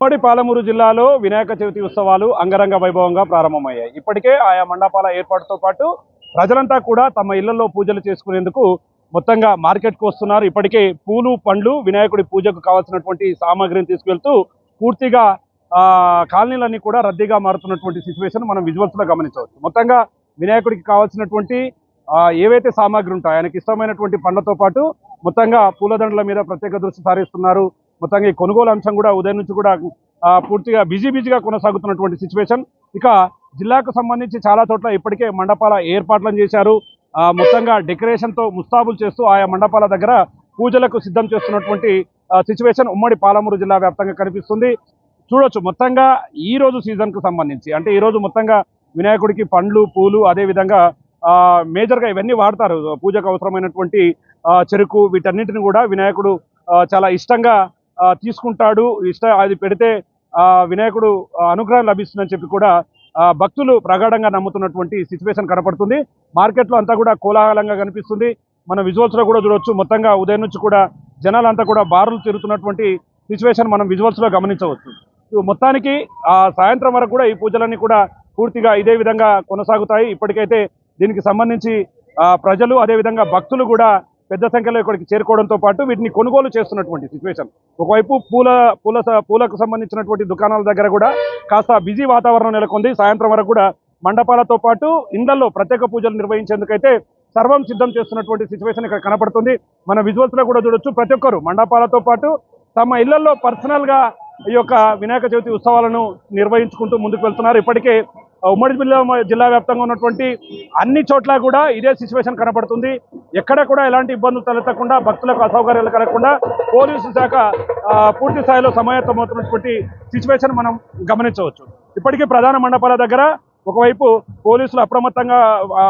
ఉమ్మడి పాలమూరు జిల్లాలో వినాయక చవితి ఉత్సవాలు అంగరంగ వైభవంగా ప్రారంభమయ్యాయి. ఇప్పటికే ఆయా మండపాల ఏర్పాటుతో పాటు ప్రజలంతా కూడా తమ ఇళ్లలో పూజలు చేసుకునేందుకు మొత్తంగా మార్కెట్కు వస్తున్నారు. ఇప్పటికే పూలు పండ్లు వినాయకుడి పూజకు కావాల్సినటువంటి సామాగ్రిని తీసుకెళ్తూ పూర్తిగా కాలనీలన్నీ కూడా రద్దీగా మారుతున్నటువంటి సిచ్యువేషన్ మనం విజువల్స్లో గమనించవచ్చు. మొత్తంగా వినాయకుడికి కావాల్సినటువంటి ఏవైతే సామాగ్రి ఉంటాయో ఆయనకి ఇష్టమైనటువంటి పండ్లతో పాటు మొత్తంగా పూలదండల మీద ప్రత్యేక దృష్టి సారిస్తున్నారు. మొత్తంగా ఈ కొనుగోలు అంశం కూడా ఉదయం నుంచి కూడా పూర్తిగా బిజీగా కొనసాగుతున్నటువంటి సిచ్యువేషన్. ఇక జిల్లాకు సంబంధించి చాలా చోట్ల ఇప్పటికే మండపాల ఏర్పాట్లను చేశారు. మొత్తంగా డెకరేషన్తో ముస్తాబులు చేస్తూ ఆయా మండపాల దగ్గర పూజలకు సిద్ధం చేస్తున్నటువంటి సిచ్యువేషన్ ఉమ్మడి పాలమూరు జిల్లా వ్యాప్తంగా కనిపిస్తుంది. చూడొచ్చు మొత్తంగా ఈ రోజు సీజన్కు సంబంధించి అంటే ఈ రోజు మొత్తంగా వినాయకుడికి పండ్లు పూలు అదేవిధంగా మేజర్గా ఇవన్నీ వాడతారు. పూజకు అవసరమైనటువంటి చెరుకు వీటన్నిటిని కూడా వినాయకుడు చాలా ఇష్టంగా తీసుకుంటాడు. అది పెడితే వినాయకుడు అనుగ్రహం లభిస్తుందని చెప్పి కూడా భక్తులు ప్రగాఢంగా నమ్ముతున్నటువంటి సిచ్యువేషన్ కనపడుతుంది. మార్కెట్లో అంతా కూడా కోలాహలంగా కనిపిస్తుంది. మన విజువల్స్లో కూడా చూడవచ్చు. మొత్తంగా ఉదయం నుంచి కూడా జనాలంతా కూడా బారులు తిరుగుతున్నటువంటి సిచ్యువేషన్ మనం విజువల్స్లో గమనించవచ్చు. మొత్తానికి సాయంత్రం వరకు కూడా ఈ పూజలన్నీ కూడా పూర్తిగా ఇదే విధంగా కొనసాగుతాయి. ఇప్పటికైతే దీనికి సంబంధించి ప్రజలు అదేవిధంగా భక్తులు కూడా పెద్ద సంఖ్యలో ఇక్కడికి చేరుకోవడంతో పాటు వీటిని కొనుగోలు చేస్తున్నటువంటి సిచ్యువేషన్. ఒకవైపు పూలకు సంబంధించినటువంటి దుకాణాల దగ్గర కూడా కాస్త బిజీ వాతావరణం నెలకొంది. సాయంత్రం వరకు కూడా మండపాలతో పాటు ఇండ్లలో ప్రత్యేక పూజలు నిర్వహించేందుకైతే సర్వం సిద్ధం చేస్తున్నటువంటి సిచ్యువేషన్ ఇక్కడ కనపడుతుంది. మన విజువల్స్లో కూడా చూడొచ్చు. ప్రతి ఒక్కరు మండపాలతో పాటు తమ ఇళ్లలో పర్సనల్గా ఈ యొక్క వినాయక చవితి ఉత్సవాలను నిర్వహించుకుంటూ ముందుకు వెళ్తున్నారు. ఇప్పటికే ఉమ్మడి జిల్లా వ్యాప్తంగా ఉన్నటువంటి అన్ని చోట్ల కూడా ఇదే సిచ్యువేషన్ కనబడుతుంది. ఎక్కడ కూడా ఎలాంటి ఇబ్బందులు తలెత్తకుండా భక్తులకు అసౌకర్యాలు కలగకుండా పోలీసు శాఖ పూర్తి స్థాయిలో సమాయత్తమవుతున్నటువంటి సిచ్యువేషన్ మనం గమనించవచ్చు. ఇప్పటికీ ప్రధాన మండపాల దగ్గర ఒకవైపు పోలీసులు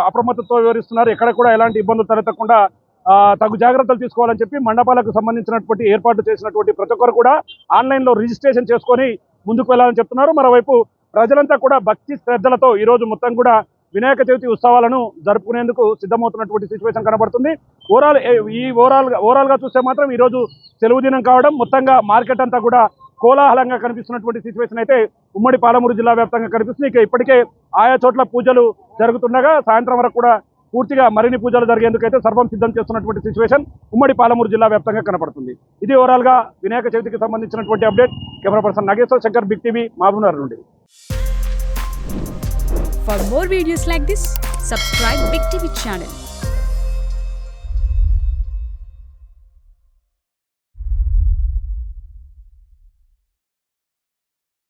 అప్రమత్తతో వివరిస్తున్నారు. ఎక్కడ కూడా ఎలాంటి ఇబ్బందులు తలెత్తకుండా తగు జాగ్రత్తలు తీసుకోవాలని చెప్పి మండపాలకు సంబంధించినటువంటి ఏర్పాటు చేసినటువంటి ప్రతి ఒక్కరు కూడా ఆన్లైన్లో రిజిస్ట్రేషన్ చేసుకొని ముందుకు వెళ్ళాలని చెప్తున్నారు. మరోవైపు ప్రజలంతా కూడా భక్తి శ్రద్ధలతో ఈరోజు మొత్తం కూడా వినాయక చవితి ఉత్సవాలను జరుపుకునేందుకు సిద్ధమవుతున్నటువంటి సిచ్యువేషన్ కనబడుతుంది. ఓవరాల్గా చూస్తే మాత్రం ఈరోజు సెలవు దినం కావడం మొత్తంగా మార్కెట్ అంతా కూడా కోలాహలంగా కనిపిస్తున్నటువంటి సిచ్యువేషన్ అయితే ఉమ్మడి పాలమూరు జిల్లా వ్యాప్తంగా కనిపిస్తుంది. ఇక ఇప్పటికే ఆయా చోట్ల పూజలు జరుగుతుండగా సాయంత్రం వరకు కూడా పూర్తిగా మరిన్ని పూజలు జరిగేందుకైతే సర్వం సిద్ధం చేస్తున్నటువంటి సిచ్యువేషన్ ఉమ్మడి పాలమూరు జిల్లా వ్యాప్తంగా కనపడుతుంది. ఇది ఓవరాల్గా వినాయక చవితికి సంబంధించినటువంటి update. Camera person Nageshwar Shankar, big TV, Mahabubnagar నుండి. For more videos like this, subscribe Big TV channel.